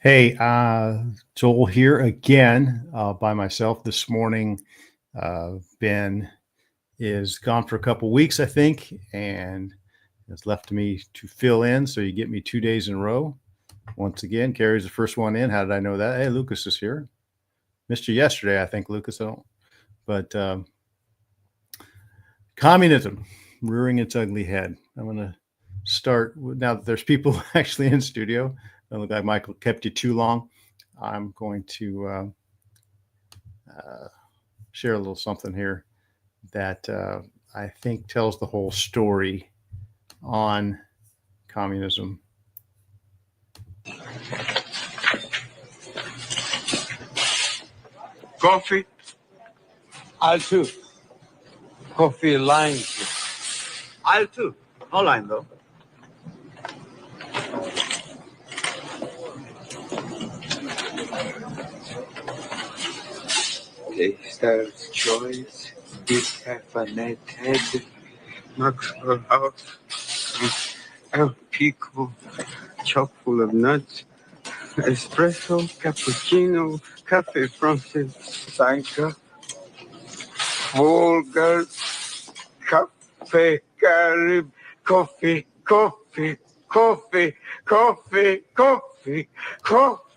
Hey, Joel here again by myself this morning. Ben is gone for a couple weeks, I think, and has left me to fill in. So you get me 2 days in a row. Once again, Carrie's the first one in. How did I know that? Hey, Lucas is here. Missed you yesterday, I think, Lucas. I don't. But communism rearing its ugly head. I'm going to start now that there's people actually in studio. Don't look like Michael kept you too long. I'm going to share a little something here that I think tells the whole story on communism. Coffee? I'll too. Coffee line. I'll too. No line though. Taster's choice, decaffeinated, Maxwell House, El Pico, chock full of nuts, espresso, cappuccino, cafe francais, Sanka, vulgar, cafe Carib, coffee, coffee, coffee, coffee, coffee, coffee,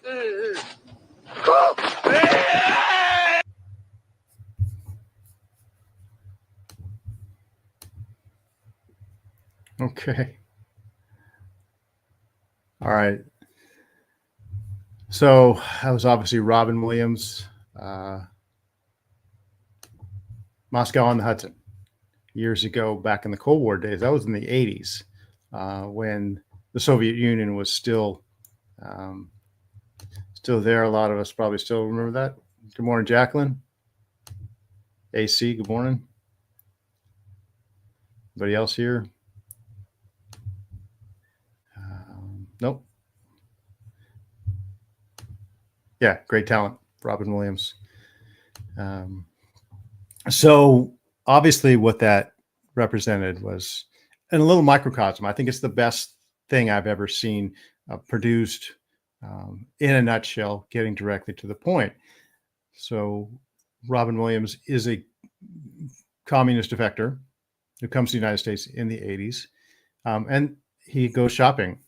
coffee. Okay. All right. So that was obviously Robin Williams, Moscow on the Hudson, years ago, back in the Cold War days. That was in the 80s when the Soviet Union was still there. A lot of us probably still remember that. Good morning, Jacqueline. AC, good morning. Anybody else here? Nope. Yeah, great talent, Robin Williams. So obviously what that represented was in a little microcosm. I think it's the best thing I've ever seen produced in a nutshell, getting directly to the point. So Robin Williams is a communist defector who comes to the United States in the 80s, and he goes shopping.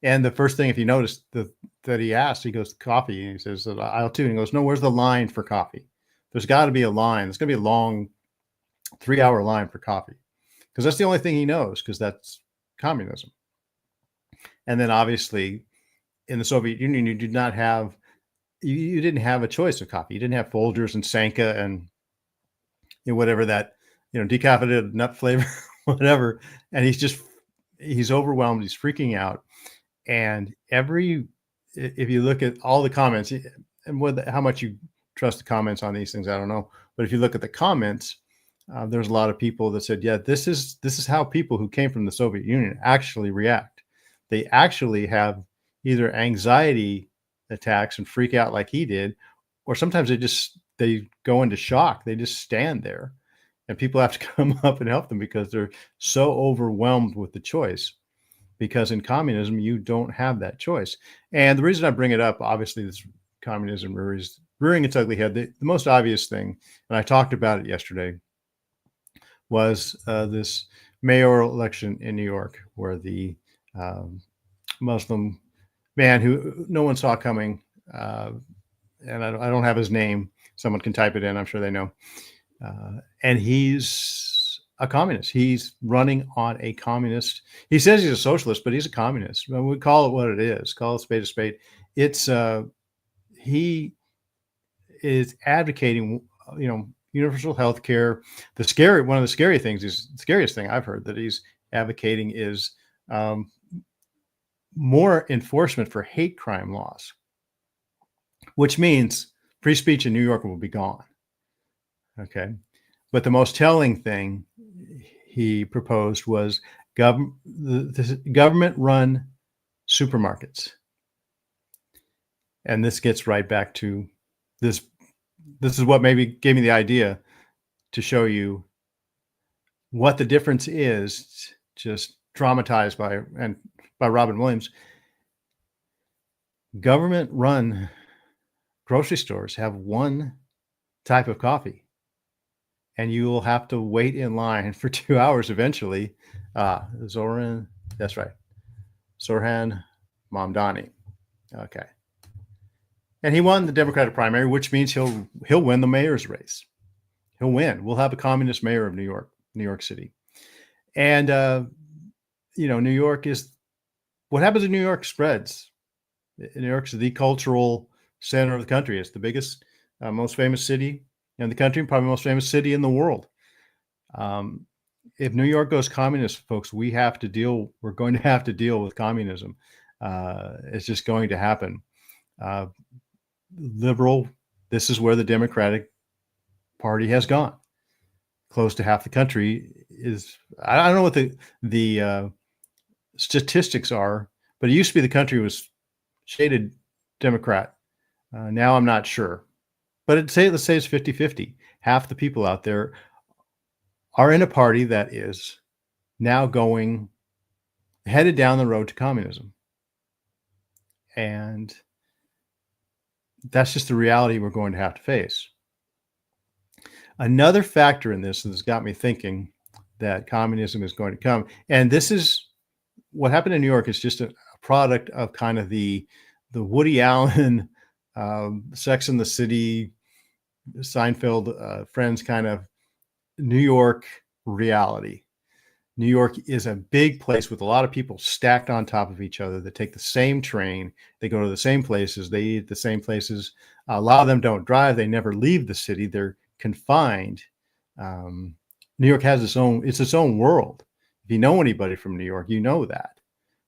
And the first thing, if you notice, that he asked, he goes, coffee. And he says, aisle two. And he goes, no, where's the line for coffee? There's got to be a line. There's going to be a long 3-hour line for coffee, because that's the only thing he knows, because that's communism. And then obviously in the Soviet Union, you did not have, you didn't have a choice of coffee. You didn't have Folgers and Sanka and whatever that, decaffeinated nut flavor, whatever. And he's overwhelmed. He's freaking out. And if you look at all the comments, and how much you trust the comments on these things, I don't know. But if you look at the comments, there's a lot of people that said, yeah, this is how people who came from the Soviet Union actually react. They actually have either anxiety attacks and freak out like he did, or sometimes they go into shock. They just stand there, and people have to come up and help them because they're so overwhelmed with the choice. Because in communism, you don't have that choice. And the reason I bring it up, obviously, this communism rearing its ugly head. The most obvious thing, and I talked about it yesterday, was this mayoral election in New York, where the Muslim man who no one saw coming, and I don't have his name. Someone can type it in. I'm sure they know. And he's a communist. He's running on a communist. He says he's a socialist, but he's a communist. We call it what it is. Call it spade a spade. It's he is advocating, universal health care. One of the scary things is the scariest thing I've heard that he's advocating is more enforcement for hate crime laws, which means free speech in New York will be gone. Okay. But the most telling thing he proposed was government-run supermarkets. And this gets right back to this. This is what maybe gave me the idea to show you what the difference is, just dramatized by Robin Williams. Government-run grocery stores have one type of coffee, and you will have to wait in line for 2 hours eventually. Zoran, that's right, Zorhan Mamdani. Okay. And he won the Democratic primary, which means he'll win the mayor's race. He'll win. We'll have a communist mayor of New York City. And New York is what happens in New York spreads. New York's the cultural center of the country. It's the biggest, most famous city in the country, probably most famous city in the world. If New York goes communist, folks, we're going to have to deal with communism. It's just going to happen. Liberal, this is where the Democratic Party has gone. Close to half the country is, I don't know what the statistics are, but it used to be the country was shaded Democrat. Now I'm not sure, but let's say it's 50-50. Half the people out there are in a party that is now headed down the road to communism. And that's just the reality we're going to have to face. Another factor in this that's got me thinking that communism is going to come, and this is what happened in New York is just a product of kind of the Woody Allen, Sex and the City, Seinfeld, Friends kind of New York reality. New York is a big place with a lot of people stacked on top of each other that take the same train. They go to the same places. They eat at the same places. A lot of them don't drive. They never leave the city. They're confined. New York has its own world. If you know anybody from New York, you know that.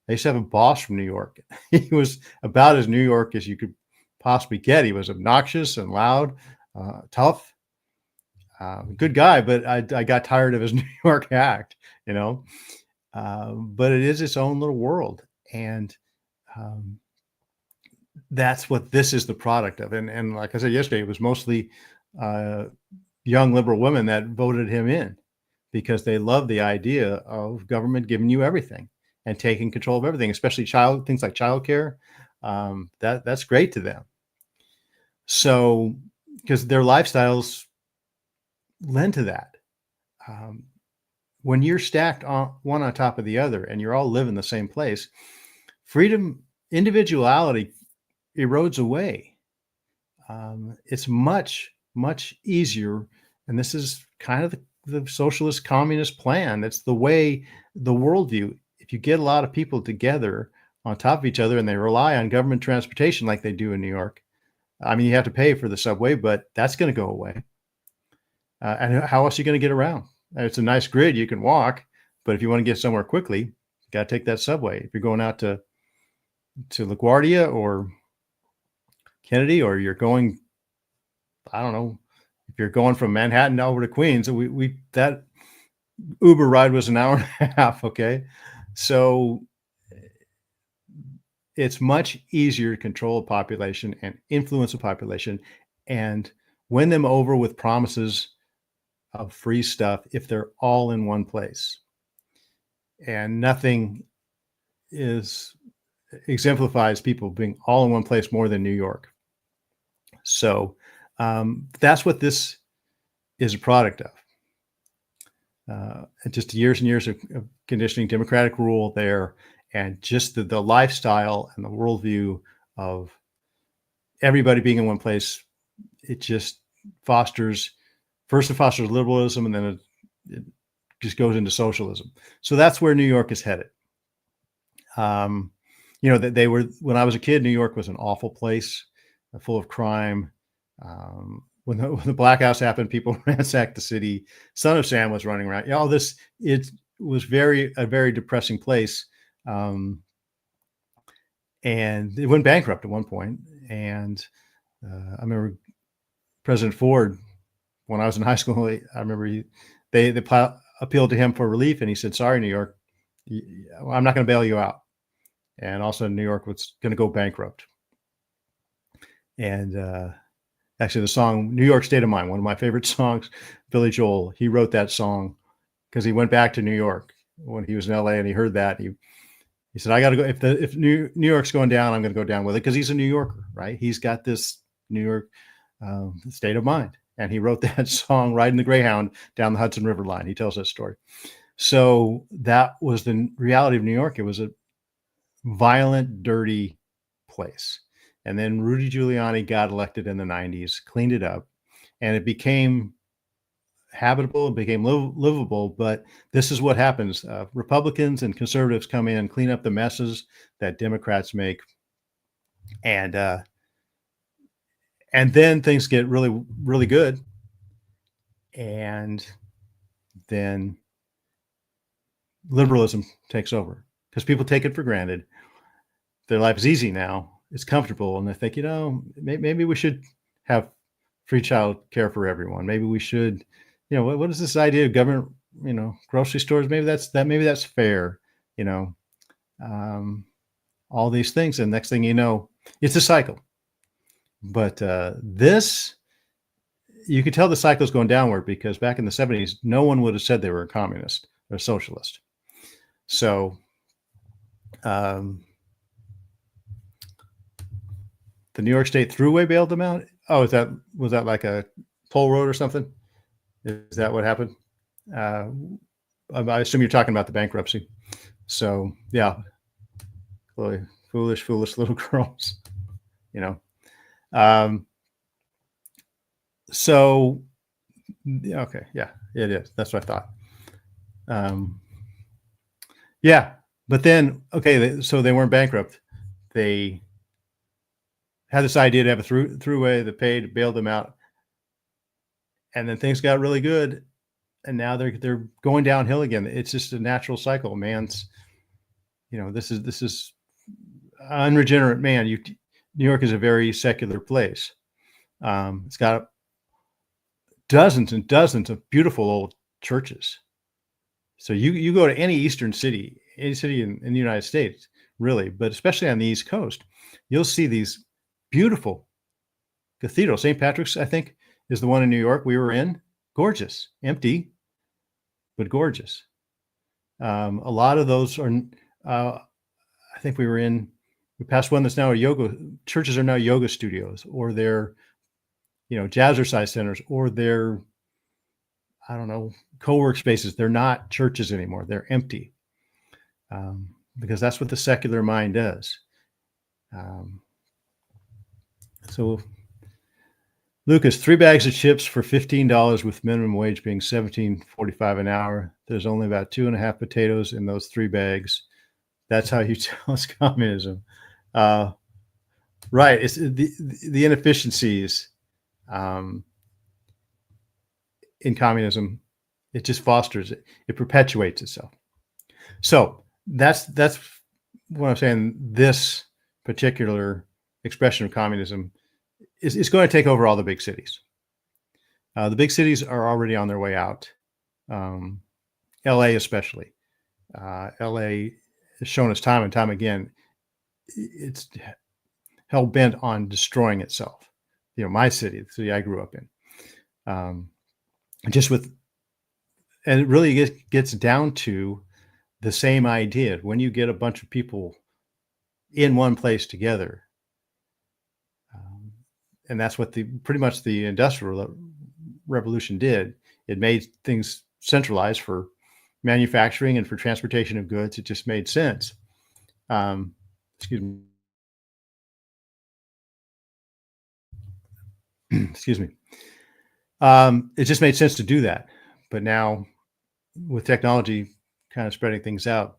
I used to have a boss from New York. He was about as New York as you could possibly get. He was obnoxious and loud, tough. Good guy, but I got tired of his New York act, but it is its own little world. And that's what this is the product of. And like I said yesterday, it was mostly young liberal women that voted him in because they love the idea of government giving you everything and taking control of everything, especially things like childcare. That's great to them. So, because their lifestyles lend to that. When you're stacked one on top of the other and you're all living the same place, freedom, individuality erodes away. It's much, much easier. And this is kind of the socialist communist plan. That's the way, the worldview. If you get a lot of people together on top of each other and they rely on government transportation like they do in New York, I mean, you have to pay for the subway, but that's going to go away. And how else are you going to get around? It's a nice grid. You can walk, but if you want to get somewhere quickly, you got to take that subway. If you're going out to LaGuardia or Kennedy, or you're going, I don't know, if you're going from Manhattan over to Queens, that Uber ride was an hour and a half. Okay. So it's much easier to control a population and influence a population and win them over with promises of free stuff if they're all in one place. And nothing exemplifies people being all in one place more than New York. So that's what this is a product of. Just years and years of conditioning, democratic rule there, and just the lifestyle and the worldview of everybody being in one place. It just fosters liberalism, and then it just goes into socialism. So that's where New York is headed. That they were, when I was a kid, New York was an awful place, full of crime. When the Black House happened, people ransacked the city. Son of Sam was running around. It was a very depressing place. And it went bankrupt at one point. And I remember President Ford, when I was in high school, I remember they appealed to him for relief, and he said, "Sorry, New York, I'm not going to bail you out." And also, New York was going to go bankrupt. And actually, the song "New York State of Mind," one of my favorite songs, Billy Joel, he wrote that song because he went back to New York when he was in LA, and he heard that. He said, I got to go. If New York's going down, I'm going to go down with it, because he's a New Yorker, right? He's got this New York state of mind. And he wrote that song, Riding the Greyhound Down the Hudson River Line. He tells that story. So that was the reality of New York. It was a violent, dirty place. And then Rudy Giuliani got elected in the 90s, cleaned it up, and it became habitable, it became livable. But this is what happens. Republicans and conservatives come in, clean up the messes that Democrats make. And then things get really, really good. And then liberalism takes over, because people take it for granted. Their life is easy now. It's comfortable. And they think, maybe we should have free child care for everyone. Maybe we should, what is this idea of government, grocery stores? Maybe that's fair, all these things. And next thing you know, it's a cycle. But this, you could tell the cycle is going downward, because back in the 70s, no one would have said they were a communist or a socialist. So the New York State Thruway bailed them out. Oh, was that like a toll road or something? Is that what happened? I assume you're talking about the bankruptcy. So yeah, really foolish little girls, So okay, yeah, it is. That's what I thought. Yeah, but then so they weren't bankrupt. They had this idea to have a throughway that paid, bailed them out, and then things got really good, and now they're going downhill again. It's just a natural cycle. Man's, this is unregenerate man. New York is a very secular place. It's got dozens and dozens of beautiful old churches. So you go to any eastern city, any city in the United States, really, but especially on the East Coast, you'll see these beautiful cathedrals. St. Patrick's, I think, is the one in New York we were in. Gorgeous, empty, but gorgeous. A lot of those are, I think we passed one that's now churches are now yoga studios, or they're, jazzercise centers, or they're, I don't know, co-work spaces. They're not churches anymore. They're empty, because that's what the secular mind does. So Lucas, 3 bags of chips for $15 with minimum wage being $17.45 an hour. There's only about 2.5 potatoes in those 3 bags. That's how you tell us communism. Right. It's the inefficiencies in communism. It just fosters it. It perpetuates itself. So that's what I'm saying. This particular expression of communism is going to take over all the big cities. The big cities are already on their way out. LA especially. LA has shown us time and time again, it's hell bent on destroying itself. My city, the city I grew up in. And it really gets down to the same idea. When you get a bunch of people in one place together, and that's what pretty much the Industrial Revolution did. It made things centralized for manufacturing and for transportation of goods. It just made sense. Excuse me. Excuse me. It just made sense to do that. But now, with technology kind of spreading things out,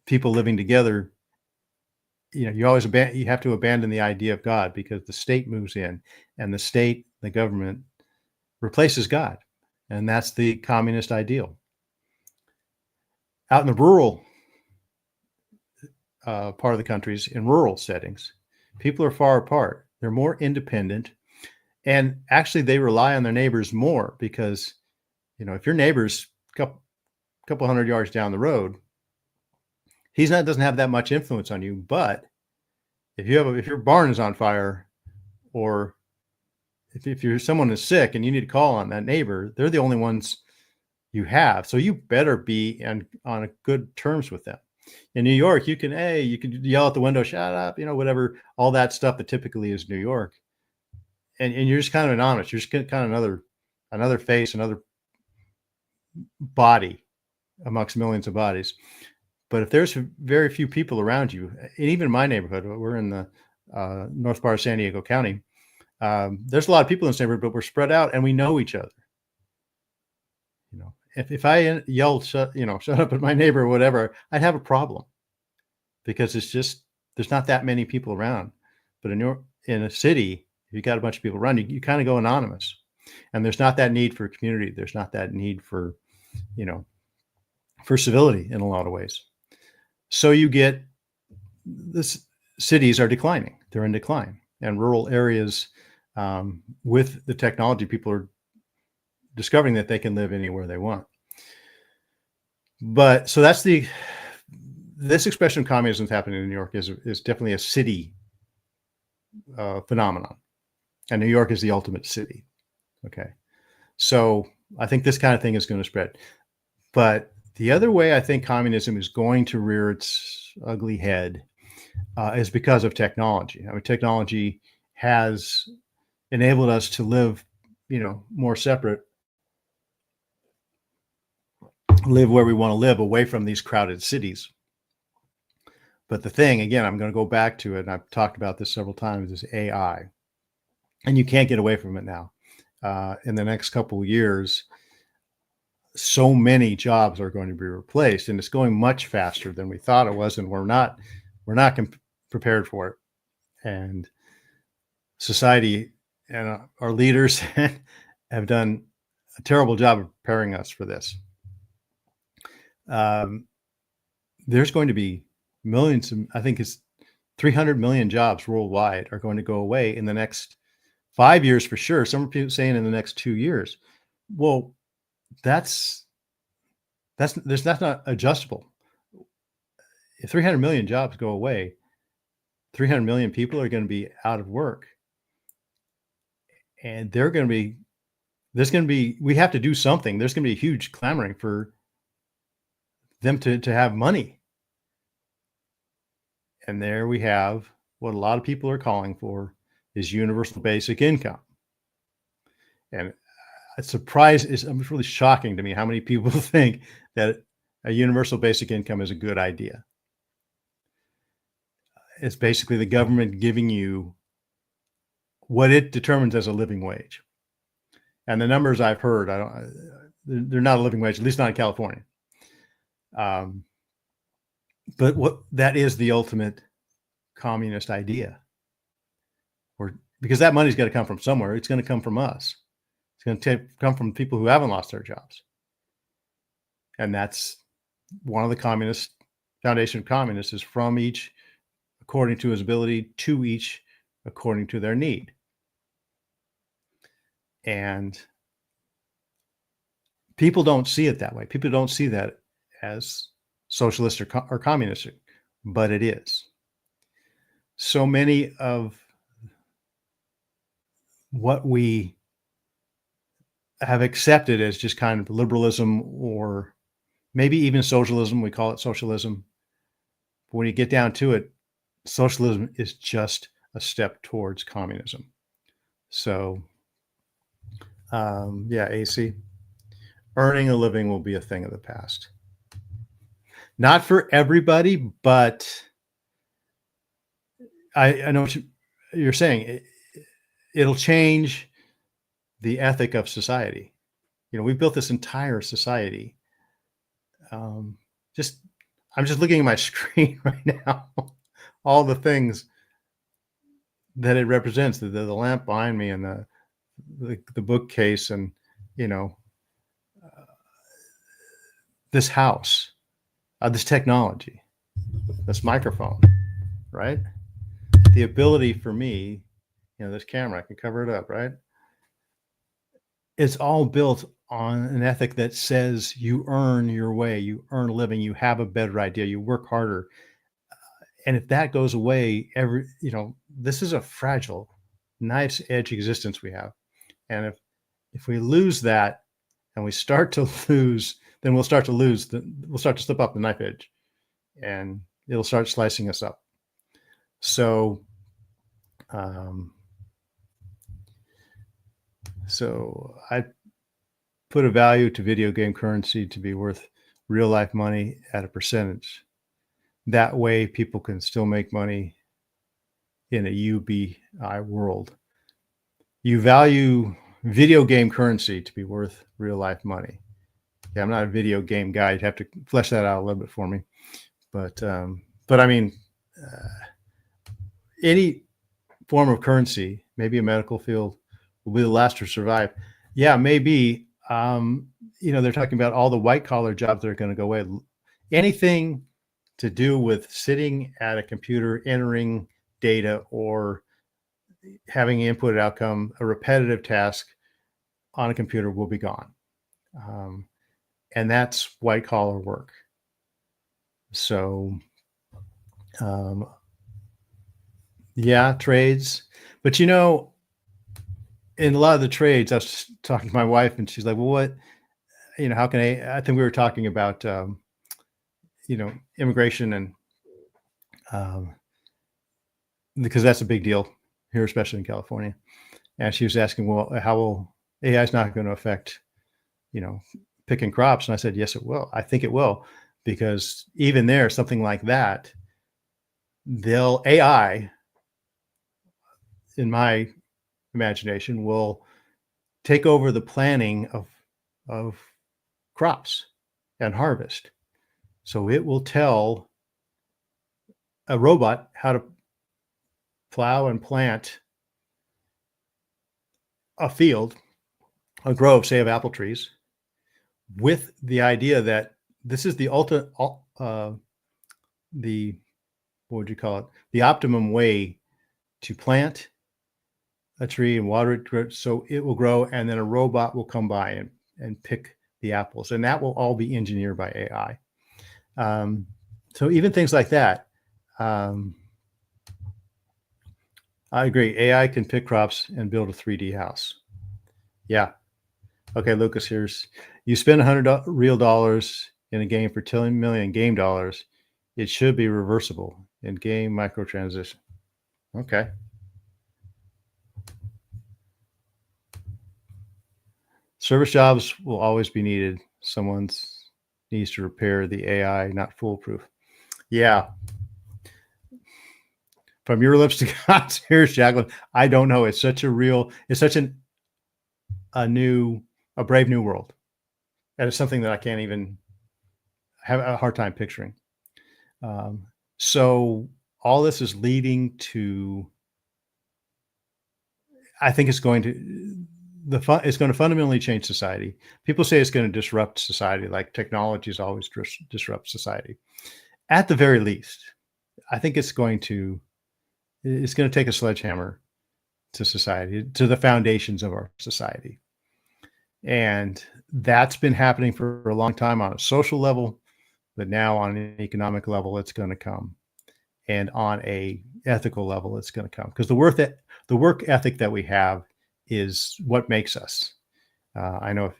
people living together, you have to abandon the idea of God, because the state moves in, and the government replaces God. And that's the communist ideal. Out in the rural part of the countries, in rural settings, people are far apart. They're more independent. And actually, they rely on their neighbors more, because, if your neighbor's a couple hundred yards down the road, doesn't have that much influence on you. But if your barn is on fire, or if someone is sick and you need to call on that neighbor, they're the only ones you have. So you better be on good terms with them. In New York, you can, hey, you can yell out the window, shut up, whatever, all that stuff that typically is New York. And you're just kind of anonymous. You're just kind of another face, another body amongst millions of bodies. But if there's very few people around you, and even in my neighborhood, we're in the north part of San Diego County. There's a lot of people in this neighborhood, but we're spread out and we know each other. If I yelled, shut up at my neighbor or whatever, I'd have a problem because it's just, there's not that many people around. But in a city, if you got a bunch of people around, you kind of go anonymous, and there's not that need for community. There's not that need for, for civility in a lot of ways. So you get this, cities are declining. They're in decline, and rural areas, with the technology, people are discovering that they can live anywhere they want. But so that's this expression of communism happening in New York is definitely a city phenomenon, and New York is the ultimate city. Okay, so I think this kind of thing is going to spread. But the other way I think communism is going to rear its ugly head is because of technology. I mean, technology has enabled us to live, more separate, live where we want to live, away from these crowded cities. But the thing, again, I'm going to go back to it, and I've talked about this several times, is AI. And you can't get away from it now. In the next couple of years, so many jobs are going to be replaced, and it's going much faster than we thought it was, and we're not prepared for it. And society and our leaders have done a terrible job of preparing us for this. There's going to be millions, I think it's 300 million jobs worldwide are going to go away in the next 5 years for sure. Some people saying in the next 2 years. Well, that's not adjustable. If 300 million jobs go away, 300 million people are going to be out of work, and we have to do something. There's going to be a huge clamoring for them to have money. And there we have what a lot of people are calling for, is universal basic income. And it's really shocking to me how many people think that a universal basic income is a good idea. It's basically the government giving you what it determines as a living wage. And the numbers I've heard, they're not a living wage, at least not in California. But that is the ultimate communist idea, because that money's got to come from somewhere. It's going to come from us. It's going to come from people who haven't lost their jobs. And that's one of the foundation of communists, is from each according to his ability, to each according to their need. And people don't see it that way. People don't see that as socialist or communistic, but it is. So many of what we have accepted as just kind of liberalism, or maybe even socialism, we call it socialism. But when you get down to it, socialism is just a step towards communism. So, AC, earning a living will be a thing of the past. Not for everybody, but I know what you're saying. It'll change the ethic of society. We've built this entire society. I'm just looking at my screen right now, all the things that it represents, the lamp behind me, and the bookcase, and this house, this technology, this microphone, right? The ability for me, this camera, I can cover it up, right? It's all built on an ethic that says you earn your way, you earn a living, you have a better idea, you work harder. And if that goes away, this is a fragile, knife's edge existence we have. And if we lose that, and we start to lose, then we'll start to slip off the knife edge. and it'll start slicing us up. So, so I put a value to video game currency to be worth real life money at a percentage. That way, people can still make money in a UBI world. You value video game currency to be worth real life money. Yeah, I'm not a video game guy. You'd have to flesh that out a little bit for me. But I mean, any form of currency, maybe a medical field, will be the last to survive. Yeah, maybe. They're talking about all the white collar jobs that are going to go away. Anything to do with sitting at a computer, entering data, or having input outcome, a repetitive task on a computer will be gone. And that's white collar work. So, yeah, trades. But in a lot of the trades, I was talking to my wife, and she's like, "Well, what? How can I think we were talking about, immigration, and because that's a big deal here, especially in California." And she was asking, "Well, how will AI is not going to affect, picking crops?" And I said, "Yes, it will. I think it will, because even there, something like that, AI, in my imagination, will take over the planning of crops and harvest. So it will tell a robot how to plow and plant a field, a grove, say, of apple trees, with the idea that this is the ultimate, the what would you call it? The optimum way to plant a tree and water it so it will grow, and then a robot will come by and pick the apples, and that will all be engineered by AI. So even things like that, I agree. AI can pick crops and build a 3D house. Yeah. Okay, Lucas, you spend $100 real dollars in a game for 10 million game dollars. It should be reversible in game microtransaction. Okay. Service jobs will always be needed. Someone needs to repair the AI, not foolproof. Yeah. From your lips to God's ears, Jacqueline, I don't know. It's such a brave new world. And it's something that I can't even have a hard time picturing. So all this is leading to, I think it's going to fundamentally change society. People say it's going to disrupt society, like technologies always disrupt society. At the very least, I think it's going to take a sledgehammer to society, to the foundations of our society. And that's been happening for a long time on a social level, but now on an economic level, it's going to come. And on a ethical level, it's going to come, because the work ethic that we have is what makes us. I know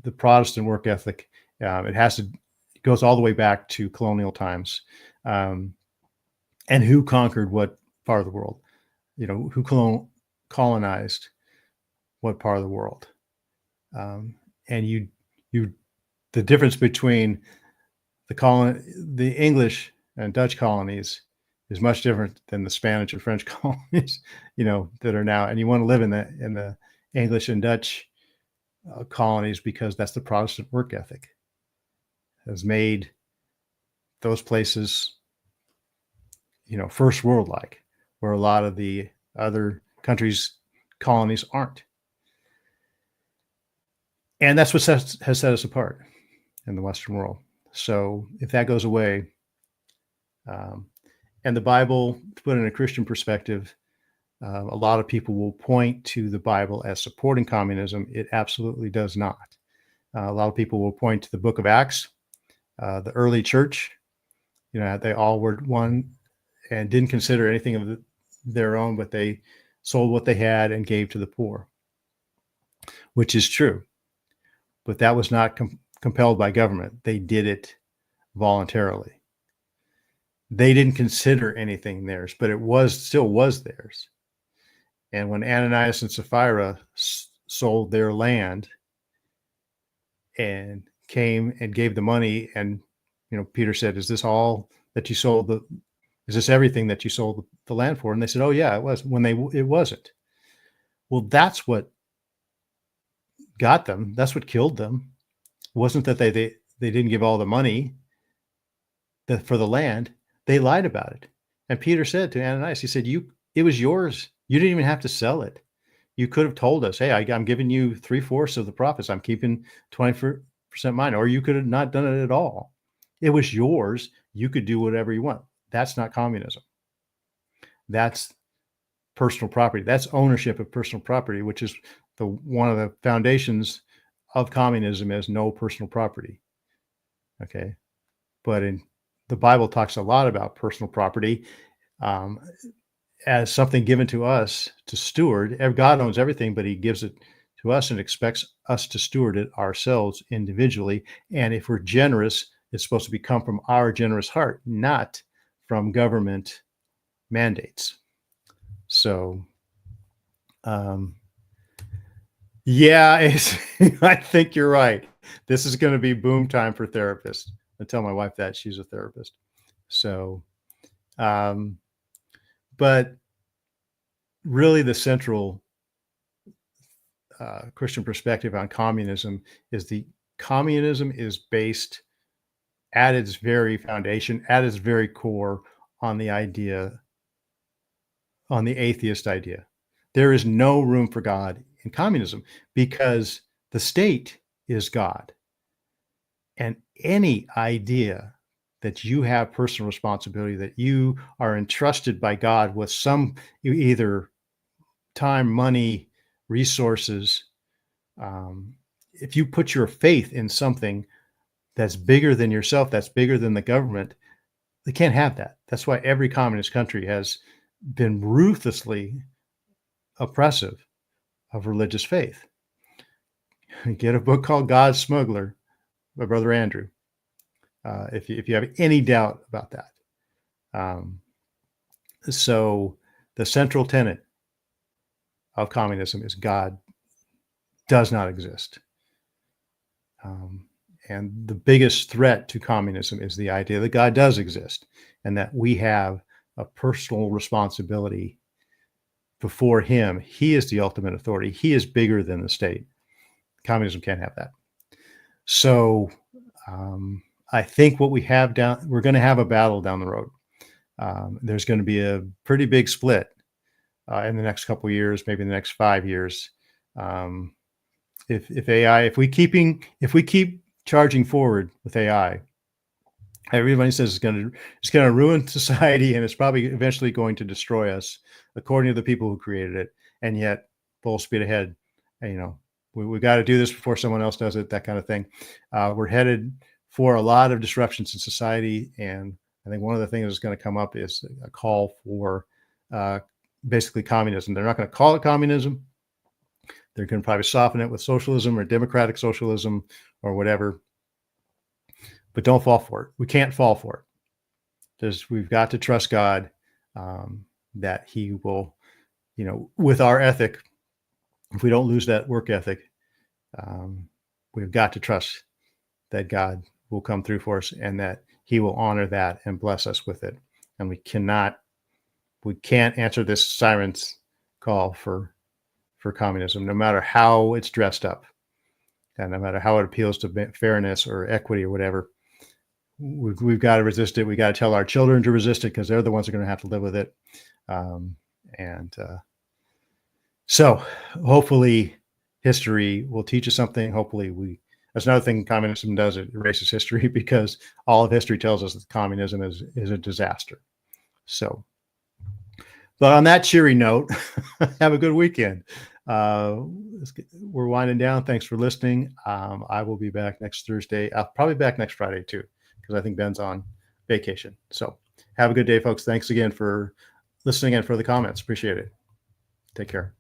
the Protestant work ethic, it goes all the way back to colonial times, and who conquered what part of the world, who colonized what part of the world, and the difference between the English and Dutch colonies is much different than the Spanish and French colonies, that are now. And you want to live in the English and Dutch colonies, because that's the Protestant work ethic has made those places, first world like, where a lot of the other countries' colonies aren't. And that's what has set us apart in the Western world. So if that goes away, and the Bible, to put it in a Christian perspective, a lot of people will point to the Bible as supporting communism. It absolutely does not. A lot of people will point to the book of Acts, the early church. They all were one and didn't consider anything of their own, but they sold what they had and gave to the poor, which is true. But that was not compelled by government. They did it voluntarily. they didn't consider anything theirs, but it still was theirs. And when Ananias and Sapphira sold their land and came and gave the money, and Peter said, "Is this all that you sold? Is this everything that you sold the land for?" And they said, "Oh yeah, it was." When it wasn't. Well, that's what got them. That's what killed them. It wasn't that they didn't give all the money for the land. They lied about it. And Peter said to Ananias, he said, it was yours. You didn't even have to sell it. You could have told us, "Hey, I'm giving you 3/4 of the profits. I'm keeping 20% mine." Or you could have not done it at all. It was yours. You could do whatever you want. That's not communism. That's personal property. That's ownership of personal property, which is one of the foundations of communism, is no personal property. Okay. But the Bible talks a lot about personal property as something given to us to steward. God owns everything, but he gives it to us and expects us to steward it ourselves individually. And if we're generous, it's supposed to come from our generous heart, not from government mandates. So, yeah, I think you're right. This is going to be boom time for therapists. I tell my wife that. She's a therapist. So, but really the central Christian perspective on communism is communism is based at its very foundation, at its very core, on the atheist idea. There is no room for God in communism because the state is God. And any idea that you have personal responsibility, that you are entrusted by God with some either time, money, resources, if you put your faith in something that's bigger than yourself, that's bigger than the government, they can't have that. That's why every communist country has been ruthlessly oppressive of religious faith. Get a book called God's Smuggler by Brother Andrew, if you have any doubt about that. So the central tenet of communism is God does not exist. And the biggest threat to communism is the idea that God does exist and that we have a personal responsibility before him. He is the ultimate authority. He is bigger than the state. Communism can't have that. So I think what we have we're going to have a battle down the road. There's going to be a pretty big split in the next couple of years, maybe in the next 5 years. If we keep charging forward with AI, everybody says it's going to ruin society, and it's probably eventually going to destroy us, according to the people who created it. And yet, full speed ahead. And, we got to do this before someone else does it. That kind of thing. We're headed for a lot of disruptions in society, and I think one of the things that's going to come up is a call for basically communism. They're not going to call it communism. They're going to probably soften it with socialism or democratic socialism or whatever. But don't fall for it. We can't fall for it. We've got to trust God that he will, with our ethic, if we don't lose that work ethic, we've got to trust that God will come through for us and that he will honor that and bless us with it. And we can't answer this siren's call for communism, no matter how it's dressed up, and no matter how it appeals to fairness or equity or whatever. We've got to resist it. We got to tell our children to resist it because they're the ones that are going to have to live with it. So hopefully history will teach us something. Hopefully that's another thing communism does. It erases history because all of history tells us that communism is a disaster. So, but on that cheery note, have a good weekend. We're winding down. Thanks for listening. I will be back next Thursday. I'll probably be back next Friday too, because I think Ben's on vacation. So have a good day, folks. Thanks again for listening and for the comments. Appreciate it. Take care.